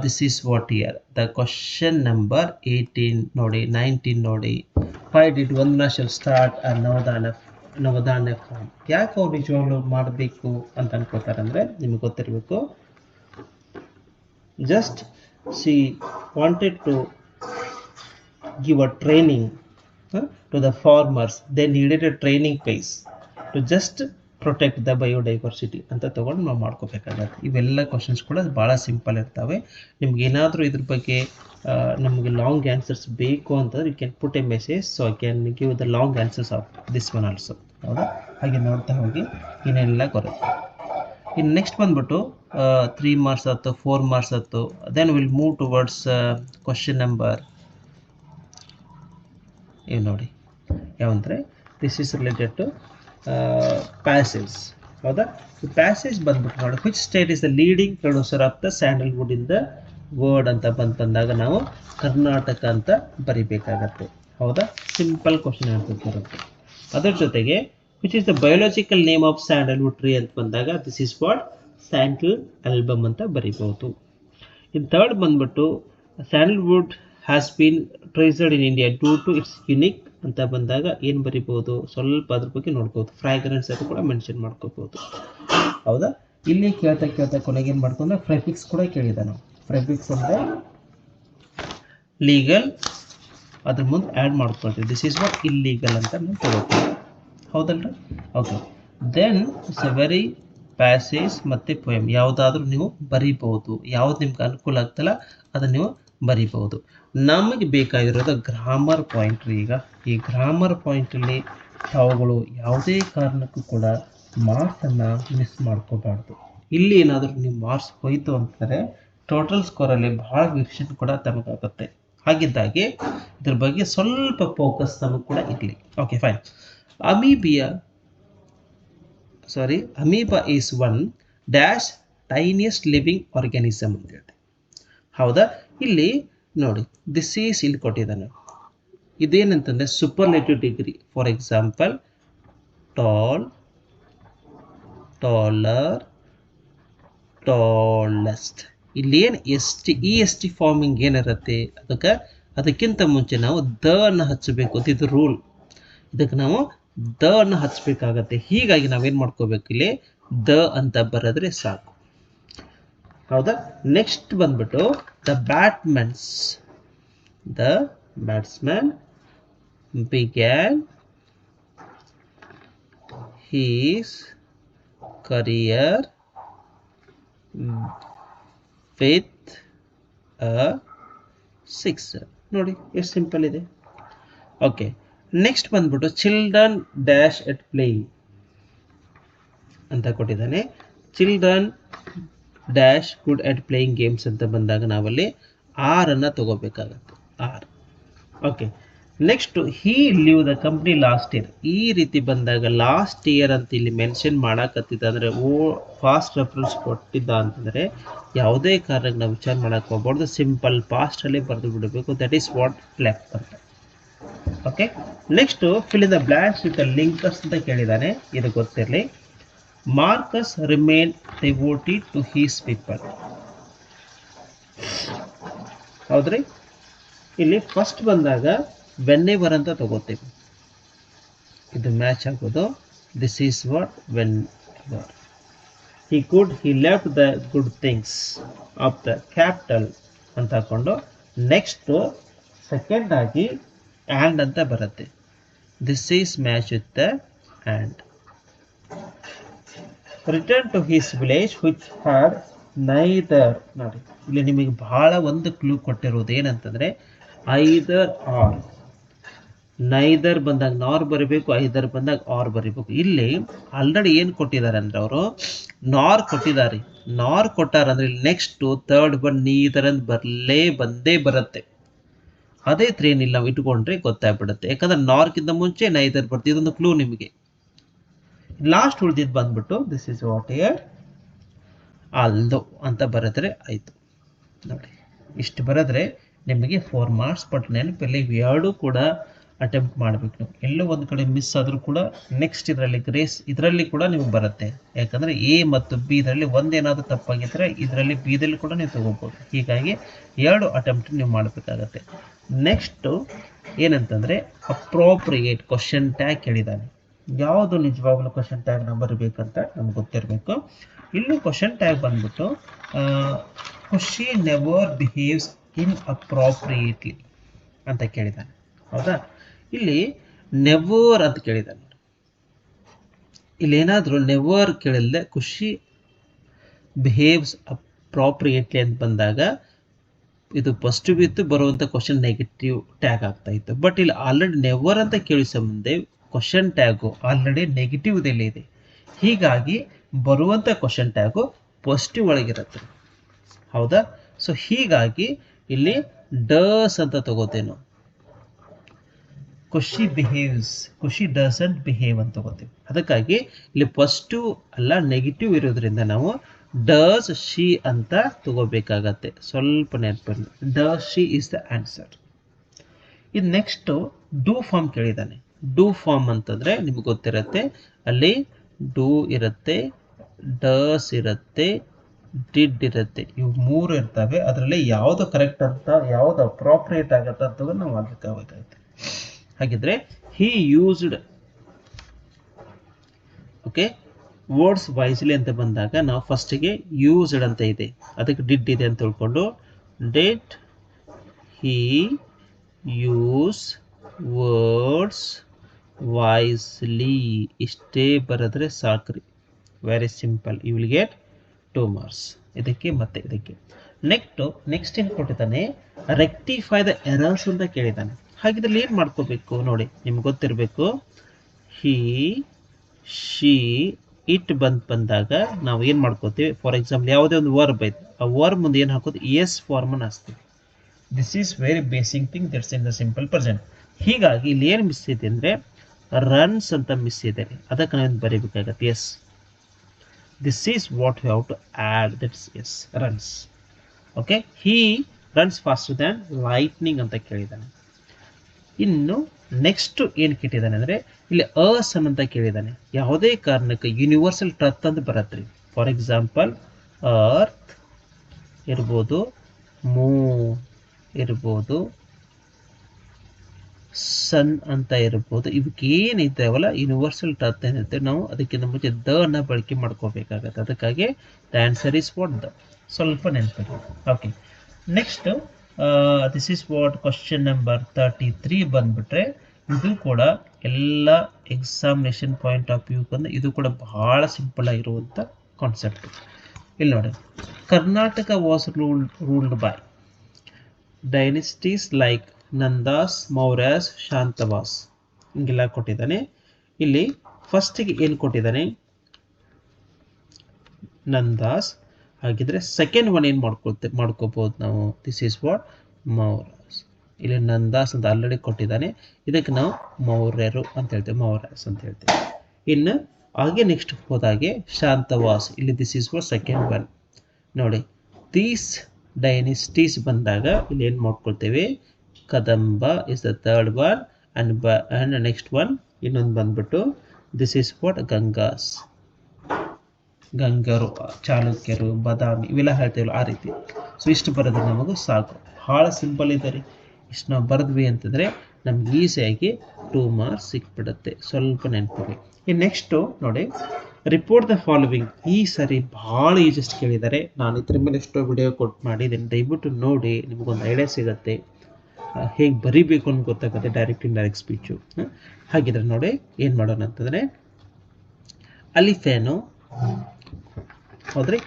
this is what year the question number 18 ನೋಡಿ, 19 ನೋಡಿ. Why did Vandana Shiva start a Navdhanya farm. ಯಾಕೆ ಅವ್ರು ನಿಜವಾಗ್ಲೂ ಮಾಡಬೇಕು ಅಂತ ಅನ್ಕೋತಾರೆ ಅಂದರೆ ನಿಮಗೆ ಗೊತ್ತಿರಬೇಕು, just she wanted to give a training to the farmers. They needed a training place to just protect the biodiversity ಅಂತ ತೊಗೊಂಡು ನಾವು ಮಾಡ್ಕೋಬೇಕಾಗತ್ತೆ. ಇವೆಲ್ಲ ಕ್ವಶನ್ಸ್ ಕೂಡ ಭಾಳ ಸಿಂಪಲ್ ಇರ್ತವೆ. ನಿಮ್ಗೆ ಏನಾದರೂ ಇದ್ರ ಬಗ್ಗೆ ನಮಗೆ ಲಾಂಗ್ ಆನ್ಸರ್ಸ್ ಬೇಕು ಅಂತಂದ್ರೆ you can put a message, so I can give the long answers of this one also. ಹೌದಾ? ಹಾಗೆ ನೋಡ್ತಾ ಹೋಗಿ ಇನ್ನೆಲ್ಲ ಬರುತ್ತೆ. ಇನ್ನು ನೆಕ್ಸ್ಟ್ ಬಂದ್ಬಿಟ್ಟು 3 ಮಾರ್ಕ್ಸ್ ಆಯ್ತು, 4 ಮಾರ್ಕ್ಸ್ ಆಯ್ತು. Then will move towards question number ಇವು ನೋಡಿ ಯಾವಂದರೆ this is related to passage. ಹೌದಾ? ಪ್ಯಾಸೇಜ್ ಬಂದ್ಬಿಟ್ಟು ನೋಡಿ, which state is the leading producer of the sandalwood in the word ಅಂತ ಬಂದಾಗ ನಾವು ಕರ್ನಾಟಕ ಅಂತ ಬರಿಬೇಕಾಗತ್ತೆ. ಹೌದಾ? ಸಿಂಪಲ್ ಕ್ವಶನ್ ಆನ್ಸರ್ ಬರುತ್ತೆ. ಅದರ ಜೊತೆಗೆ which is the biological name of sandalwood tree ಅಂತ ಬಂದಾಗ this is what sandal album ಅಂತ ಬರಿಬಹುದು. ಇನ್ನು ಥರ್ಡ್ ಬಂದ್ಬಿಟ್ಟು sandalwood has been traced in India due to its unique ಅಂತ ಬಂದಾಗ ಏನು ಬರಿಬೋದು, ಸ್ವಲ್ಪ ಅದ್ರ ಬಗ್ಗೆ ನೋಡ್ಬೋದು. ಫ್ರಾಗ್ರೆನ್ಸ್ ಅದು ಕೂಡ ಮೆನ್ಷನ್ ಮಾಡ್ಕೋಬೋದು. ಹೌದಾ? ಇಲ್ಲಿ ಕೇಳ್ತಾ ಕೊನೆಗೆ ಏನು ಮಾಡ್ಕೊಂಡ್ರೆ ಪ್ರೆಫಿಕ್ಸ್ ಕೂಡ ಕೇಳಿದ ನಾವು. ಪ್ರೆಫಿಕ್ಸ್ ಅಂದರೆ ಲೀಗಲ್, ಅದ್ರ ಮುಂದೆ ಆ್ಯಡ್ ಮಾಡ್ಕೊಳ್ತೀವಿ. ದಿಸ್ ಈಸ್ ವಾಟ್ ಇಲ್ಲೀಗಲ್ ಅಂತ ನಾವು ತಗೋತೀವಿ. ಹೌದಲ್ರಿ? Okay. Then it's a very passage ಮತ್ತು ಪೊಯಮ್ ಯಾವುದಾದ್ರೂ ನೀವು ಬರಿಬೋದು. ಯಾವ್ದು ನಿಮ್ಗೆ ಅನುಕೂಲ ಆಗ್ತಲ್ಲ ಅದನ್ನು ನೀವು ಬರಿಬೋದು. ನಮಗೆ ಬೇಕಾಗಿರೋದು ಗ್ರಾಮರ್ ಪಾಯಿಂಟ್ ರೀ. ಈಗ ಈ ಗ್ರಾಮರ್ ಪಾಯಿಂಟಲ್ಲಿ ತಾವುಗಳು ಯಾವುದೇ ಕಾರಣಕ್ಕೂ ಕೂಡ ಮಾರ್ಕ್ಸನ್ನು ಮಿಸ್ ಮಾಡ್ಕೋಬಾರ್ದು. ಇಲ್ಲಿ ಏನಾದರೂ ನೀವು ಮಾರ್ಕ್ಸ್ ಹೋಯಿತು ಅಂತಂದರೆ ಟೋಟಲ್ ಸ್ಕೋರಲ್ಲಿ ಭಾಳ ವೇರಿಯೇಷನ್ ಕೂಡ ತಮಗಾಗುತ್ತೆ. ಹಾಗಿದ್ದಾಗೆ ಇದ್ರ ಬಗ್ಗೆ ಸ್ವಲ್ಪ ಫೋಕಸ್ ನಮಗೆ ಕೂಡ ಇರಲಿ. Okay, fine. Amoeba is one dash tiniest living organism ಅಂತ ಹೇಳ್ತೀವಿ. ಹೌದಾ? ಇಲ್ಲಿ ನೋಡಿ ದಿಸ್ ಈಸ್ ಇಲ್ಲಿ ಕೊಟ್ಟಿದ್ದಾನೆ. ಇದೇನಂತಂದರೆ superlative degree. For example tall, taller, tallest. ಇಲ್ಲಿ ಏನು ಎಸ್ ಟಿ ಫಾರ್ಮಿಂಗ್ ಏನಿರುತ್ತೆ ಅದಕ್ಕಿಂತ ಮುಂಚೆ ನಾವು ದ ಅನ್ನು ಹಚ್ಚಬೇಕು. ಇದು ರೂಲ್. ಇದಕ್ಕೆ ನಾವು ದ ಅನ್ನು ಹಚ್ಚಬೇಕಾಗತ್ತೆ. ಹೀಗಾಗಿ ನಾವೇನು ಮಾಡ್ಕೋಬೇಕು, ಇಲ್ಲಿ ದ ಅಂತ ಬರೆದ್ರೆ ಸಾಕು. ಹೌದಾ? ನೆಕ್ಸ್ಟ್ ಬಂದ್ಬಿಟ್ಟು the batsman began his career with a sixer. ನೋಡಿ ಎಷ್ಟು ಸಿಂಪಲ್ ಇದೆ. ಓಕೆ, ನೆಕ್ಸ್ಟ್ ಬಂದ್ಬಿಟ್ಟು ಚಿಲ್ಡ್ರನ್ ಡ್ಯಾಶ್ ಎಟ್ ಪ್ಲೇಯಿಂಗ್ ಅಂತ ಕೊಟ್ಟಿದ್ದಾನೆ. Children dash good at playing games ಅಂತ ಬಂದಾಗ ನಾವಲ್ಲಿ ಆರನ್ನು ತಗೋಬೇಕಾಗತ್ತೆ. Are. Okay, next he leave the company last year. ಈ ರೀತಿ ಬಂದಾಗ ಲಾಸ್ಟ್ ಇಯರ್ ಅಂತ ಇಲ್ಲಿ ಮೆನ್ಷನ್ ಮಾಡಕತ್ತಿದ್ದ ಅಂದರೆ ಫಾಸ್ಟ್ ರೆಫರೆನ್ಸ್ ಕೊಟ್ಟಿದ್ದ ಅಂತಂದರೆ ಯಾವುದೇ ಕಾರಣಕ್ಕೆ ನಾವು ವಿಚಾರ ಮಾಡೋಕ್ಕೆ ಹೋಗ್ಬಾರ್ದು. ಸಿಂಪಲ್ ಪಾಸ್ಟಲ್ಲೇ ಬರೆದು ಬಿಡಬೇಕು. ದಟ್ ಈಸ್ ವಾಟ್ ಲೆಫ್ಟ್ ಅಂತ. Okay, next fill in the blanks with linkers ಅಂತ ಕೇಳಿದ್ದಾನೆ. ಇದು ಗೊತ್ತಿರಲಿ. Marcus remain devoted to his people. ಹೌದ್ರಿ, ಇಲ್ಲಿ ಫಸ್ಟ್ ಬಂದಾಗ ವೆನ್ನೆವರ್ ಅಂತ ತಗೋತೀವಿ, ಇದು ಮ್ಯಾಚ್ ಆಗೋದು. This is what when he left the good things of the capital ಅಂತ ಹಾಕೊಂಡು ನೆಕ್ಸ್ಟ್ ಸೆಕೆಂಡ್ ಆಗಿ ಆ್ಯಂಡ್ ಅಂತ ಬರುತ್ತೆ. This is match with the and. Return to his village which had neither. ನೋಡಿ, ಇಲ್ಲಿ ನಿಮಗೆ ಬಹಳ ಒಂದು ಕ್ಲೂ ಕೊಟ್ಟಿರೋದು ಏನಂತಂದ್ರೆ ಐದರ್ ಆರ್. ನೈದರ್ ಬಂದಾಗ ನಾರ್ ಬರೀಬೇಕು, ಐದರ್ ಬಂದಾಗ ಆರ್ ಬರೀಬೇಕು. ಇಲ್ಲಿ ಆಲ್ರೆಡಿ ಏನು ಕೊಟ್ಟಿದ್ದಾರೆ ಅಂದ್ರೆ ಅವರು ನಾರ್ ಕೊಟ್ಟಿದ್ದಾರೆ. ನಾರ್ ಕೊಟ್ಟಾರ ಅಂದ್ರೆ ಇಲ್ಲಿ ನೆಕ್ಸ್ಟ್ ಥರ್ಡ್ ಬಂದು ನೀದರ್ ಅಂತ ಬಂದೇ ಬರುತ್ತೆ. ಅದೇ ತ್ರೇನಿಲ್ಲ ನಾವು ಇಟ್ಕೊಂಡ್ರೆ ಗೊತ್ತಾಗ್ಬಿಡುತ್ತೆ, ಯಾಕಂದ್ರೆ ನಾರ್ಗಿಂತ ಮುಂಚೆ ನೈದರ್ ಬರ್ತದೆ. ಇದೊಂದು ಕ್ಲೂ ನಿಮಗೆ. ಲಾಸ್ಟ್ ಉಳಿದಿದ್ದು ಬಂದ್ಬಿಟ್ಟು this is what year although ಅಂತ ಬರೆದ್ರೆ ಆಯ್ತು. ನೋಡಿ, ಇಷ್ಟು ಬರೆದ್ರೆ ನಿಮಗೆ 4 ಮಾರ್ಕ್ಸ್. ಬಟ್ ನೆನಪಿಲ್ಲ, ಇವೆರಡೂ ಕೂಡ ಅಟೆಂಪ್ಟ್ ಮಾಡಬೇಕು ನೀವು. ಎಲ್ಲೋ ಒಂದು ಕಡೆ ಮಿಸ್ ಆದರೂ ಕೂಡ ನೆಕ್ಸ್ಟ್ ಇದರಲ್ಲಿ ಗ್ರೇಸ್ ಇದರಲ್ಲಿ ಕೂಡ ನಿಮಗೆ ಬರುತ್ತೆ. ಯಾಕಂದರೆ ಎ ಮತ್ತು ಬಿ ಇದರಲ್ಲಿ ಒಂದೇನಾದರೂ ತಪ್ಪಾಗಿದ್ದರೆ ಇದರಲ್ಲಿ ಬಿದಲ್ಲಿ ಕೂಡ ನೀವು ತಗೋಬೋದು. ಹೀಗಾಗಿ 2 ಅಟೆಂಪ್ಟ್ ನೀವು ಮಾಡಬೇಕಾಗತ್ತೆ. ನೆಕ್ಸ್ಟು ಏನಂತಂದರೆ ಅಪ್ರೋಪ್ರಿಯೇಟ್ ಕ್ವಶನ್ ಟ್ಯಾಗ್ ಕೇಳಿದ್ದಾನೆ. ಯಾವುದು ನಿಜವಾಗ್ಲೂ ಕ್ವಶನ್ ಟ್ಯಾಗ್ನ ಬರಬೇಕಂತ ನಮ್ಗೆ ಗೊತ್ತಿರಬೇಕು. ಇಲ್ಲಿ ಕ್ವಶನ್ ಟ್ಯಾಗ್ ಬಂದ್ಬಿಟ್ಟು ಖುಷಿ ನೆವರ್ ಬಿಹೇವ್ಸ್ ಇನ್ ಅಪ್ರೋಪ್ರಿಯೇಟ್ಲಿ ಅಂತ ಕೇಳಿದ್ದಾನೆ. ಹೌದಾ, ಇಲ್ಲಿ ನೆವರ್ ಅಂತ ಕೇಳಿದ್ದಾನೆ. ಇಲ್ಲಿ ಏನಾದರೂ ನೆವರ್ ಕೇಳಿಲ್ಲದೆ ಖುಷಿ ಬಿಹೇವ್ಸ್ ಅಪ್ರೋಪ್ರಿಯೇಟ್ಲಿ ಅಂತ ಬಂದಾಗ ಇದು ಪಾಸಿಟಿವ್ ಇತ್ತು, ಬರುವಂಥ ಕ್ವಶನ್ ನೆಗೆಟಿವ್ ಟ್ಯಾಗ್ ಆಗ್ತಾ ಇತ್ತು. ಬಟ್ ಇಲ್ಲಿ ಆಲ್ರೆಡಿ ನೆವರ್ ಅಂತ ಕೇಳಿ ಸಂಬಂಧ ಕ್ವಶನ್ ಟ್ಯಾಗು ಆಲ್ರೆಡಿ ನೆಗೆಟಿವ್ದಲ್ಲಿ ಇದೆ. ಹೀಗಾಗಿ ಬರುವಂಥ ಕ್ವಶನ್ ಟ್ಯಾಗು ಪಾಸಿಟಿವ್ ಒಳಗಿರುತ್ತೆ. ಹೌದಾ, ಸೊ ಹೀಗಾಗಿ ಇಲ್ಲಿ ಡಸ್ ಅಂತ ತಗೋತೇವೆ. ಖುಷಿ ಬಿಹೇವ್ಸ್, ಖುಷಿ ಡಸಂಟ್ ಬಿಹೇವ್ ಅಂತ ತಗೋತೀವಿ. ಅದಕ್ಕಾಗಿ ಇಲ್ಲಿ ಪಾಸಿಟಿವ್ ಅಲ್ಲ ನೆಗೆಟಿವ್ ಇರೋದ್ರಿಂದ ನಾವು ಡಸ್ ಶಿ ಅಂತ ತಗೋಬೇಕಾಗತ್ತೆ. ಸ್ವಲ್ಪ ನೆನಪಲ್ಲಿ does she is the answer. ಇದು ನೆಕ್ಸ್ಟು ಡೂ ಫಾರ್ಮ್ ಕೇಳಿದ್ದಾನೆ. ಡೂ ಫಾರ್ಮ್ ಅಂತಂದರೆ ನಿಮ್ಗೆ ಗೊತ್ತಿರುತ್ತೆ, ಅಲ್ಲಿ ಡೂ ಇರುತ್ತೆ, ಡಸ್ ಇರುತ್ತೆ, ಡಿಡ್ ಇರುತ್ತೆ. ಇವು 3 ಇರ್ತವೆ. ಅದರಲ್ಲಿ ಯಾವುದು ಕರೆಕ್ಟ್ ಅಂತ, ಯಾವುದು ಅಪ್ರೋಪ್ರಿಯೇಟ್ ಆಗುತ್ತೆ ಅಂತ ನಾವು ಆಗಬೇಕಾಗುತ್ತೆ. ಹಾಗಿದ್ರೆ ಹಿ ಯೂಸ್ಡ್, ಓಕೆ, ವರ್ಡ್ಸ್ ವೈಸ್ಲಿ ಅಂತ ಬಂದಾಗ ನಾವು ಫಸ್ಟಿಗೆ ಯೂಸ್ಡ್ ಅಂತ ಇದೆ, ಅದಕ್ಕೆ ಡಿಡ್ ಇದೆ ಅಂತ ತಿಳ್ಕೊಂಡು did he use words wisely ಇಷ್ಟೇ ಬರೆದ್ರೆ ಸಾಕ್ರಿ. Very simple. You will get 2 marks ಇದಕ್ಕೆ ಮತ್ತೆ ಇದಕ್ಕೆ. ನೆಕ್ಸ್ಟ್ ಏನು ಕೊಟ್ಟಿದ್ದಾನೆ, ರೆಕ್ಟಿಫೈ ದ ಎರರ್ಸ್ ಅಂತ ಕೇಳಿದ್ದಾನೆ. ಹಾಗಿದ್ರಲ್ಲಿ ಏನು ಮಾಡ್ಕೋಬೇಕು ನೋಡಿ, ನಿಮ್ಗೆ ಗೊತ್ತಿರಬೇಕು. ಹಿ ಶಿ ಇಟ್ ಬಂದಾಗ ನಾವು ಏನು ಮಾಡ್ಕೋತೀವಿ, ಫಾರ್ ಎಕ್ಸಾಂಪಲ್ ಯಾವುದೇ ಒಂದು ವರ್ಬ್ ಐತೆ, ಆ ವರ್ಬ್ ಮುಂದೆ ಏನು ಹಾಕೋದು, ಎಸ್ ಫಾರ್ಮನ್ನು ಹಾಕ್ತೀವಿ. This is very basic thing that's in the simple present. ಹೀಗಾಗಿ ಇಲ್ಲಿ ಏನು ಮಿಸ್ ಇದೆ ಅಂದರೆ ರನ್ಸ್ ಅಂತ ಮಿಸ್ ಇದೆ, ಅದಕ್ಕೆ ನಾವೇನು ಬರೀಬೇಕಾಗತ್ತೆ, S. This is what we have to add, that's yes, runs. Okay, he runs faster than lightning ಅಂತ ಕೇಳಿದ್ದಾನೆ. ಇನ್ನು ನೆಕ್ಸ್ಟ್ ಏನು ಕೇಳಿದ್ದಾನೆ ಅಂದರೆ ಇಲ್ಲಿ ಸನ್ ಅಂತ ಕೇಳಿದ್ದಾನೆ. ಯಾವುದೇ ಕಾರಣಕ್ಕೆ ಯೂನಿವರ್ಸಲ್ ಟ್ರತ್ ಅಂತ ಬರತ್ರಿ. ಫಾರ್ ಎಕ್ಸಾಂಪಲ್ ಅರ್ತ್ ಇರ್ಬೋದು, ಮೂನ್ ಇರ್ಬೋದು, ಸನ್ ಅಂತ ಇರ್ಬೋದು. ಇವಕ್ಕೆ ಏನಿದ್ದಾವಲ್ಲ ಯೂನಿವರ್ಸಲ್ ಟ್ರತ್ ಏನಿರುತ್ತೆ, ನಾವು ಅದಕ್ಕಿಂತ ಮುಂಚೆ ನ ಬಳಕೆ ಮಾಡ್ಕೋಬೇಕಾಗತ್ತೆ. ಅದಕ್ಕಾಗಿ the answer is what the. ಸ್ವಲ್ಪ ನೆನಪಿಡಿ. Okay, next this is what question number 33 ಬಂದ್ಬಿಟ್ರೆ ಇದು ಕೂಡ ಎಲ್ಲ ಎಕ್ಸಾಮಿನೇಷನ್ ಪಾಯಿಂಟ್ ಆಫ್ ವ್ಯೂ ಬಂದು ಇದು ಕೂಡ ಬಹಳ ಸಿಂಪಲ್ ಆಗಿರುವಂಥ ಕಾನ್ಸೆಪ್ಟ್. ಇಲ್ಲಿ ನೋಡಿ, Karnataka was ruled by dynasties like Nandas, Mauryas, Shantavas ಹಿಂಗೆಲ್ಲ ಕೊಟ್ಟಿದ್ದಾನೆ. ಇಲ್ಲಿ ಫಸ್ಟಿಗೆ ಏನು ಕೊಟ್ಟಿದ್ದಾನೆ, ನಂದಾಸ್. ಹಾಗಿದ್ರೆ ಸೆಕೆಂಡ್ ಒನ್ ಏನು ಮಾಡ್ಕೋಬಹುದು ನಾವು, ದಿಸ್ ಈಸ್ ವಾಟ್ ಮೌರ್ಯಾಸ್. ಇಲ್ಲಿ ನಂದಾಸ್ ಅಂತ ಆಲ್ರೆಡಿ ಕೊಟ್ಟಿದ್ದಾನೆ, ಇದಕ್ಕೆ ನಾವು ಮೌರ್ಯರು ಅಂತ ಹೇಳ್ತೇವೆ, ಮೌರ್ಯಾಸ್ ಅಂತ ಹೇಳ್ತೇವೆ. ಇನ್ನು ಹಾಗೆ ನೆಕ್ಸ್ಟ್ ಹೋದಾಗೆ ಶಾಂತವಾಸ್, ಇಲ್ಲಿ this is what second one. ನೋಡಿ, ದೀಸ್ ಡೈನೆಸ್ಟೀಸ್ ಬಂದಾಗ ಇಲ್ಲಿ ಏನು ಮಾಡ್ಕೊಳ್ತೇವೆ, Kadamba is the third one, and next one ಇನ್ನೊಂದು ಬಂದ್ಬಿಟ್ಟು ದಿಸ್ ಈಸ್ ವಾಟ್ ಗಂಗಾಸ್. ಗಂಗರು, ಚಾಲುಕ್ಯರು, ಬಾದಾಮಿ ಇವೆಲ್ಲ ಹೇಳ್ತೀವಲ್ಲ ಆ ರೀತಿ. ಸೊ ಇಷ್ಟು ಬರೋದು ನಮಗೂ ಸಾಕು. ಭಾಳ ಸಿಂಪಲ್ ಇದೆ ರೀ. ಇಷ್ಟು ನಾವು ಬರೆದ್ವಿ ಅಂತಂದರೆ ನಮ್ಗೆ ಈಸಿಯಾಗಿ 2 ಮಾರ್ಕ್ಸ್ ಸಿಕ್ಬಿಡುತ್ತೆ. ಸ್ವಲ್ಪ ನೆನಪಿಗೆ. ಈ ನೆಕ್ಸ್ಟು ನೋಡಿ, ರಿಪೋರ್ಟ್ ದ ಫಾಲೋವಿಂಗ್. ಈ ಸರಿ ಭಾಳ ಈಜಿಯಸ್ಟ್ ಕೇಳಿದ್ದಾರೆ. ನಾನು ಇದ್ರ ಮೇಲೆ ಎಷ್ಟೋ ವಿಡಿಯೋ ಕೊಟ್ಟು ಮಾಡಿದ್ದೀನಿ, ದಯವಿಟ್ಟು ನೋಡಿ, ನಿಮಗೊಂದು ಐಡಿಯಾ ಸಿಗುತ್ತೆ, ಹೇಗೆ ಬರೀಬೇಕು ಅಂತ ಗೊತ್ತಾಗುತ್ತೆ ಡೈರೆಕ್ಟ್ ಇಂಡೈರೆಕ್ಟ್ ಸ್ಪೀಚು. ಹಾಗಿದ್ರೆ ನೋಡಿ ಏನು ಮಾಡೋಣ ಅಂತಂದರೆ, ಅಲಿಫೇನು ಹೌದ್ರಿ,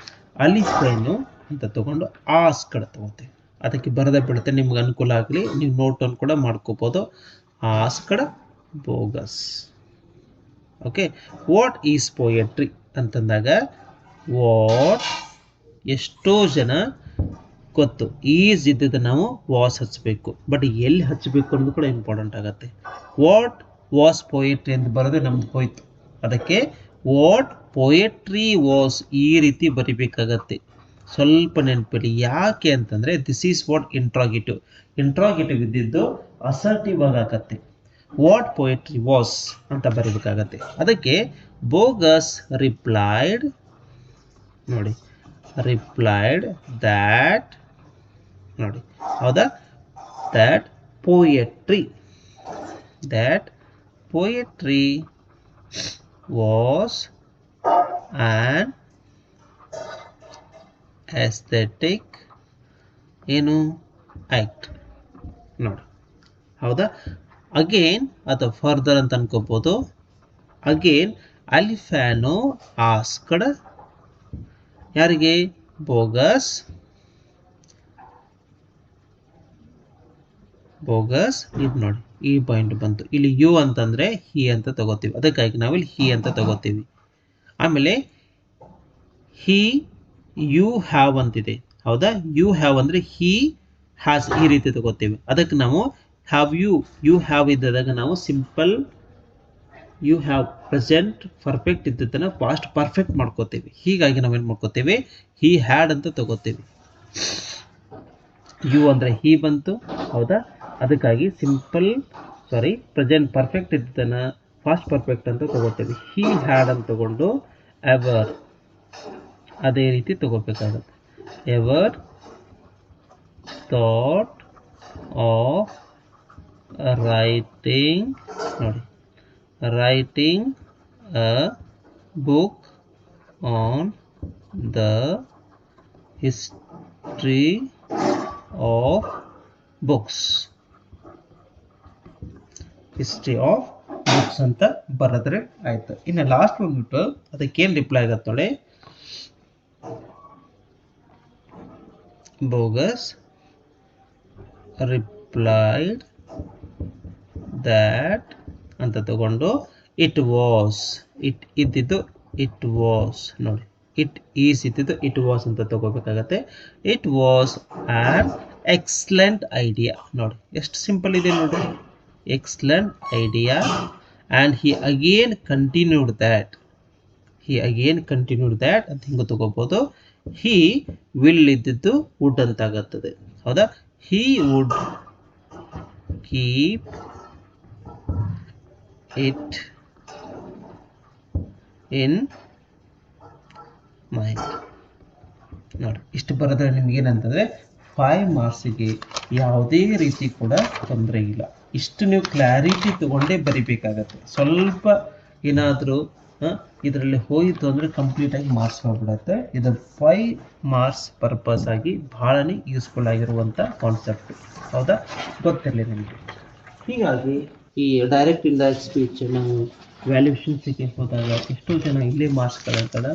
ಅಲಿಫೇನು ಅಂತ ತಗೊಂಡು ಆಸ್ ಕಡೆ ತಗೋತೀವಿ. ಅದಕ್ಕೆ ಬರದ ಬಿಡುತ್ತೆ, ನಿಮ್ಗೆ ಅನುಕೂಲ ಆಗಲಿ, ನೀವು ನೋಟನ್ನು ಕೂಡ ಮಾಡ್ಕೋಬೋದು. ಆಸ್ ಕಡೆ bogus. Okay, what is poetry ಅಂತಂದಾಗ ವಾಟ್ ಎಷ್ಟೋ ಜನ ಗೊತ್ತು, ಈಸ್ ಇದ್ದಿದ್ದು ನಾವು ವಾಸ್ ಹಚ್ಚಬೇಕು, ಬಟ್ ಎಲ್ಲಿ ಹಚ್ಚಬೇಕು ಅನ್ನೋದು ಕೂಡ ಇಂಪಾರ್ಟೆಂಟ್ ಆಗುತ್ತೆ. ವಾಟ್ ವಾಸ್ ಪೋಯಟ್ರಿ ಅಂತ ಬರೋದು ನಮ್ದು ಹೋಯ್ತು. ಅದಕ್ಕೆ ವಾಟ್ ಪೋಯಟ್ರಿ ವಾಸ್ ಈ ರೀತಿ ಬರಿಬೇಕಾಗತ್ತೆ. ಸ್ವಲ್ಪ ನೆನಪಿಡಿ. ಯಾಕೆ ಅಂತಂದರೆ this is what interrogative. Interrogative ಇದ್ದಿದ್ದು ಅಸರ್ಟಿವ್ ಆಗತ್ತೆ. ವಾಟ್ ಪೋಯಟ್ರಿ ವಾಸ್ ಅಂತ ಬರೀಬೇಕಾಗತ್ತೆ. ಅದಕ್ಕೆ ಬೋಗಸ್ ರಿಪ್ಲೈಡ್, ನೋಡಿ, ರಿಪ್ಲೈಡ್ ದ್ಯಾಟ್, ನೋಡಿ ಹೌದಾ, that poetry was an aesthetic ಏನು ಆಕ್ಟ್. ನೋಡಿ ಹೌದಾ. ಅಗೇನ್ ಅಥವಾ ಫರ್ದರ್ ಅಂತ ಅನ್ಕೋಬೋದು. ಅಗೇನ್ ಅಲಿಫ್ಯಾನೋ ಆಸ್ಕಡ್ ಯಾರಿಗೆ, ಬೋಗಸ್ ಇದು ನೋಡಿ ಈ ಪಾಯಿಂಟ್ ಬಂತು. ಇಲ್ಲಿ ಯು ಅಂತಂದ್ರೆ ಹಿ ಅಂತ ತಗೋತೀವಿ, ಅದಕ್ಕಾಗಿ ನಾವಿಲ್ಲಿ ಹಿ ಅಂತ ತಗೋತೀವಿ. ಆಮೇಲೆ ಹಿ ಯು ಹ್ಯಾವ್ ಅಂತಿದೆ, ಹೌದಾ. ಯು ಹ್ಯಾವ್ ಅಂದ್ರೆ ಹಿ ಹ್ಯಾಸ್ ಈ ರೀತಿ ತಗೋತೀವಿ. ಅದಕ್ಕೆ ನಾವು ಹ್ಯಾವ್ ಯು ಹ್ಯಾವ್ ಇದ್ದಾಗ ನಾವು simple you have present perfect ಇದ್ದದನ್ನು ಪಾಸ್ಟ್ ಪರ್ಫೆಕ್ಟ್ ಮಾಡ್ಕೋತೀವಿ. ಹೀಗಾಗಿ ನಾವೇನು ಮಾಡ್ಕೋತೀವಿ, ಹಿ ಹ್ಯಾಡ್ ಅಂತ ತಗೋತೀವಿ. ಯು ಅಂದರೆ ಹಿ ಬಂತು, ಹೌದಾ. ಅದಕ್ಕಾಗಿ ಪ್ರೆಸೆಂಟ್ ಪರ್ಫೆಕ್ಟ್ ಇದ್ದದನ್ನು ಪಾಸ್ಟ್ ಪರ್ಫೆಕ್ಟ್ ಅಂತ ತಗೋತೀವಿ. ಹಿ ಹ್ಯಾಡ್ ಅಂತ ತಗೊಂಡು ಎವರ್ ಅದೇ ರೀತಿ ತಗೋಬೇಕಾಗುತ್ತೆ. ಎವರ್ ಥಾಟ್ ಆಫ್ ರೈಟಿಂಗ್, ನೋಡಿ, writing a book on the history of books ಅಂತ ಬರೆದ್ರೆ ಆಯ್ತು. ಇನ್ನು ಲಾಸ್ಟ್ ಬಂದ್ಬಿಟ್ಟು ಅದಕ್ಕೇನು ರಿಪ್ಲೈ ಆಗತ್ತೆ ನೋಡಿ, ಬೋಗಸ್ ರಿಪ್ಲೈಡ್ ದ್ಯಾಟ್ ಅಂತ ತಗೊಂಡು ಇಟ್ ವಾಸ್, ಇಟ್ ವಾಸ್, ನೋಡಿ, ಇಟ್ ಈಸ್ ಇದ್ದಿದ್ದು ಇಟ್ ವಾಸ್ ಅಂತ ತಗೋಬೇಕಾಗತ್ತೆ. It was an excellent idea. ನೋಡಿ ಎಷ್ಟು ಸಿಂಪಲ್ ಇದೆ ನೋಡಿ, excellent idea. And he again continued that ಅಂತ ಹಿಂಗೆ ತಗೋಬೋದು. ಹಿ ವಿಲ್ ಇದ್ದಿದ್ದು ವುಡ್ ಅಂತ ಆಗತ್ತದೆ, ಹೌದಾ. He would keep it in mind. ನೋಡಿ ಇಷ್ಟು ಬರೆದ್ರೆ ನಿಮ್ಗೇನಂತಂದರೆ 5 ಮಾರ್ಕ್ಸಿಗೆ ಯಾವುದೇ ರೀತಿ ಕೂಡ ತೊಂದರೆ ಇಲ್ಲ. ಇಷ್ಟು ನೀವು ಕ್ಲಾರಿಟಿ ತಗೊಂಡೇ ಬರಿಬೇಕಾಗತ್ತೆ. ಸ್ವಲ್ಪ ಏನಾದರೂ ಇದರಲ್ಲಿ ಹೋಯಿತು ಅಂದರೆ ಕಂಪ್ಲೀಟಾಗಿ ಮಾರ್ಕ್ಸ್ ಹೋಗ್ಬಿಡುತ್ತೆ. ಇದು 5 ಮಾರ್ಕ್ಸ್ ಪರ್ಪಸ್ ಆಗಿ ಭಾಳನೇ ಯೂಸ್ಫುಲ್ ಆಗಿರುವಂಥ ಕಾನ್ಸೆಪ್ಟ್, ಹೌದಾ. ಗೊತ್ತಿರಲಿ ನಿಮಗೆ. ಹೀಗಾಗಿ ಈ ಡೈರೆಕ್ಟ್ ಇಂಡೈರೆಕ್ಟ್ ಸ್ಪೀಚ್ ನಾವು ವ್ಯಾಲ್ಯೂಷನ್ಸಿಗೆ ಹೋದಾಗ ಎಷ್ಟೋ ಜನ ಇಲ್ಲೇ ಮಾರ್ಕ್ಸ್ಗಳ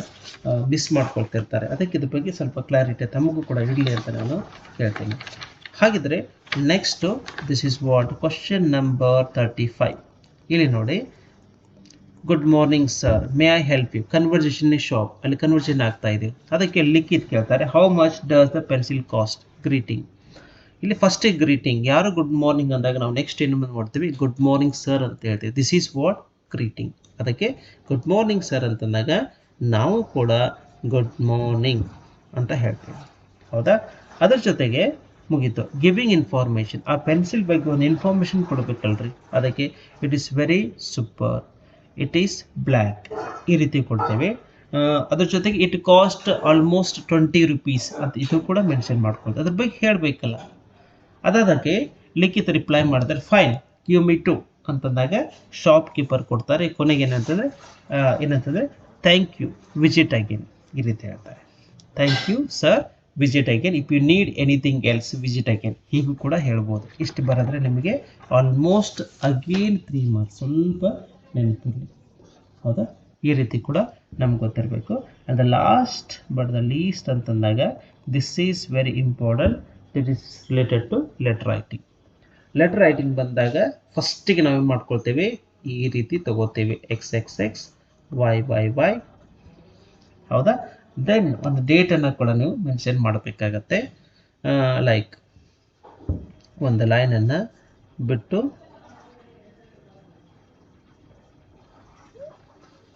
ಮಿಸ್ ಮಾಡ್ಕೊಳ್ತಿರ್ತಾರೆ. ಅದಕ್ಕೆ ಇದ್ರ ಬಗ್ಗೆ ಸ್ವಲ್ಪ ಕ್ಲಾರಿಟಿ ತಮಗೂ ಕೂಡ ಇರಲಿ ಅಂತ ನಾನು ಹೇಳ್ತೀನಿ. ಹಾಗಿದ್ರೆ next this is what question number 35. ಇಲ್ಲಿ ನೋಡಿ, good morning sir, may I help you. Conversation shop, ಅಲ್ಲಿ ಕನ್ವರ್ಸೇಷನ್ ಆಗ್ತಾ ಇದೆ. ಅದಕ್ಕೆ ಲಿಖಿತ್ ಕೇಳ್ತಾರೆ, how much does the pencil cost. Greeting, ಇಲ್ಲಿ ಫಸ್ಟಿಗೆ ಗ್ರೀಟಿಂಗ್, ಯಾರು ಗುಡ್ ಮಾರ್ನಿಂಗ್ ಅಂದಾಗ ನಾವು ನೆಕ್ಸ್ಟ್ ಏನು ಮಾಡ್ತೀವಿ, ಗುಡ್ ಮಾರ್ನಿಂಗ್ ಸರ್ ಅಂತ ಹೇಳ್ತೀವಿ. This is what greeting. ಅದಕ್ಕೆ ಗುಡ್ ಮಾರ್ನಿಂಗ್ ಸರ್ ಅಂತಂದಾಗ ನಾವು ಕೂಡ ಗುಡ್ ಮಾರ್ನಿಂಗ್ ಅಂತ ಹೇಳ್ತೀವಿ, ಹೌದಾ. ಅದ್ರ ಜೊತೆಗೆ ಮುಗೀತು. ಗಿವಿಂಗ್ ಇನ್ಫಾರ್ಮೇಷನ್, ಆ ಪೆನ್ಸಿಲ್ ಬಗ್ಗೆ ಒಂದು ಇನ್ಫಾರ್ಮೇಷನ್ ಕೊಡಬೇಕಲ್ರಿ, ಅದಕ್ಕೆ it is very super, it is black, ಈ ರೀತಿ ಕೊಡ್ತೇವೆ. ಅದ್ರ ಜೊತೆಗೆ ಇಟ್ ಕಾಸ್ಟ್ ಆಲ್ಮೋಸ್ಟ್ 20 rupees ಅಂತ ಇದು ಕೂಡ ಮೆನ್ಷನ್ ಮಾಡ್ಕೊಳ್ತೇವೆ. ಅದ್ರ ಬಗ್ಗೆ ಹೇಳಬೇಕಲ್ಲ. ಅದಕ್ಕೆ ಲಿಖಿತ ರಿಪ್ಲೈ ಮಾಡಿದ್ರೆ ಫೈನ್ ಗಿವ್ ಮಿ ಟು ಅಂತಂದಾಗ ಶಾಪ್ ಕೀಪರ್ ಕೊಡ್ತಾರೆ. ಕೊನೆಗೆ ಏನಂತಂದರೆ ಥ್ಯಾಂಕ್ ಯು ವಿಸಿಟ್ ಅಗೇನ್, ಈ ರೀತಿ ಹೇಳ್ತಾರೆ. Thank you sir visit again, if you need anything else visit again, ಹೀಗೂ ಕೂಡ ಹೇಳ್ಬೋದು. ಇಷ್ಟು ಬರೆದ್ರೆ ನಿಮಗೆ ಆಲ್ಮೋಸ್ಟ್ ಅಗೇನ್ 3 marks, ಸ್ವಲ್ಪ ನೆನಪಿರಲಿ. ಹೌದಾ, ಈ ರೀತಿ ಕೂಡ ನಮ್ಗೆ ಗೊತ್ತಿರಬೇಕು. And the last but the least ಅಂತಂದಾಗ this is very important, that is related to letter writing. Letter writing ಬಂದಾಗ ಫಸ್ಟಿಗೆ ನಾವೇನು ಮಾಡ್ಕೊಳ್ತೇವೆ, ಈ ರೀತಿ ತಗೋತೇವೆ XXX YYY. ಹೌದಾ, ದೆನ್ ಒಂದು ಡೇಟನ್ನು ಕೂಡ ನೀವು ಮೆನ್ಷನ್ ಮಾಡಬೇಕಾಗತ್ತೆ. ಲೈಕ್ ಒಂದು ಲೈನನ್ನು ಬಿಟ್ಟು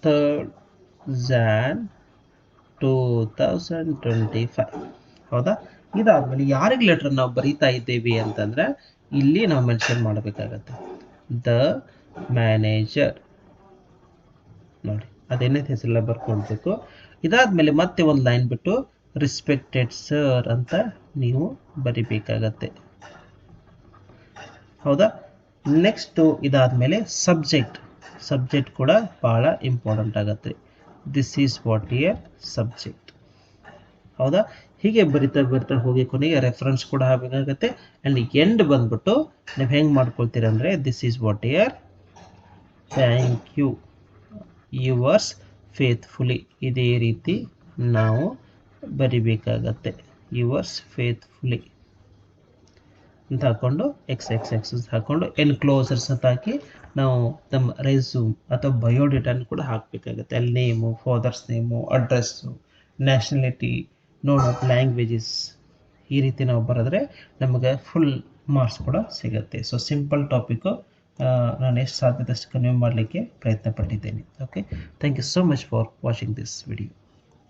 3rd Jan 2025. ಹೌದಾ, ಇದಾದ್ಮೇಲೆ ಯಾರಿಗೆ ಲೆಟರ್ ನಾವು ಬರೀತಾ ಇದ್ದೇವೆ ಅಂತಂದ್ರೆ ಇಲ್ಲಿ ನಾವು ಮೆನ್ಷನ್ ಮಾಡಬೇಕಾಗತ್ತೆ ದ ಮ್ಯಾನೇಜರ್. ನೋಡಿ, ಅದೇನೈತೆ ಹೆಸರೆಲ್ಲ ಬರ್ಕೊಳ್ಬೇಕು. ಇದಾದ್ಮೇಲೆ ಮತ್ತೆ ಒಂದು ಲೈನ್ ಬಿಟ್ಟು ರೆಸ್ಪೆಕ್ಟೆಡ್ ಸರ್ ಅಂತ ನೀವು ಬರಿಬೇಕಾಗತ್ತೆ. ಹೌದಾ, ನೆಕ್ಸ್ಟು ಇದಾದ್ಮೇಲೆ ಸಬ್ಜೆಕ್ಟ್ ಕೂಡ ಬಹಳ ಇಂಪಾರ್ಟೆಂಟ್ ಆಗುತ್ತೆ. This is what year subject. ಹೌದಾ, ಹೀಗೆ ಬರಿತಾ ಹೋಗಿ ಕೊನೆಗೆ ರೆಫರೆನ್ಸ್ ಕೂಡ ಆಗಬೇಕಾಗತ್ತೆ. ಆ್ಯಂಡ್ ಎಂಡ್ ಬಂದ್ಬಿಟ್ಟು ನೀವು ಹೆಂಗೆ ಮಾಡ್ಕೊಳ್ತೀರ ಅಂದರೆ this is what year thank you yours faithfully, ಇದೇ ರೀತಿ ನಾವು ಬರಿಬೇಕಾಗತ್ತೆ. ಯುವರ್ಸ್ ಫೇತ್ಫುಲಿ ಅಂತ ಹಾಕ್ಕೊಂಡು XXX ಹಾಕ್ಕೊಂಡು ಎನ್ಕ್ಲೋಸರ್ಸ್ ಅಂತ ಹಾಕಿ ನಾವು ನಮ್ಮ ರೆಸ್ಯೂಮ್ ಅಥವಾ ಬಯೋಡೇಟಾನು ಕೂಡ ಹಾಕಬೇಕಾಗತ್ತೆ. ಅಲ್ಲಿ name, father's name, address, nationality, nod of languages, ಈ ರೀತಿ ನಾವು ಬರೆದ್ರೆ ನಮಗೆ ಫುಲ್ ಮಾರ್ಕ್ಸ್ ಕೂಡ ಸಿಗುತ್ತೆ. ಸೊ ಸಿಂಪಲ್ ಟಾಪಿಕ್ಕು, ನಾನು ಎಷ್ಟು ಸಾಧ್ಯದಷ್ಟು ಕನ್ವೆ ಮಾಡಲಿಕ್ಕೆ ಪ್ರಯತ್ನ ಪಟ್ಟಿದ್ದೇನೆ. Okay, thank you so much for watching this video.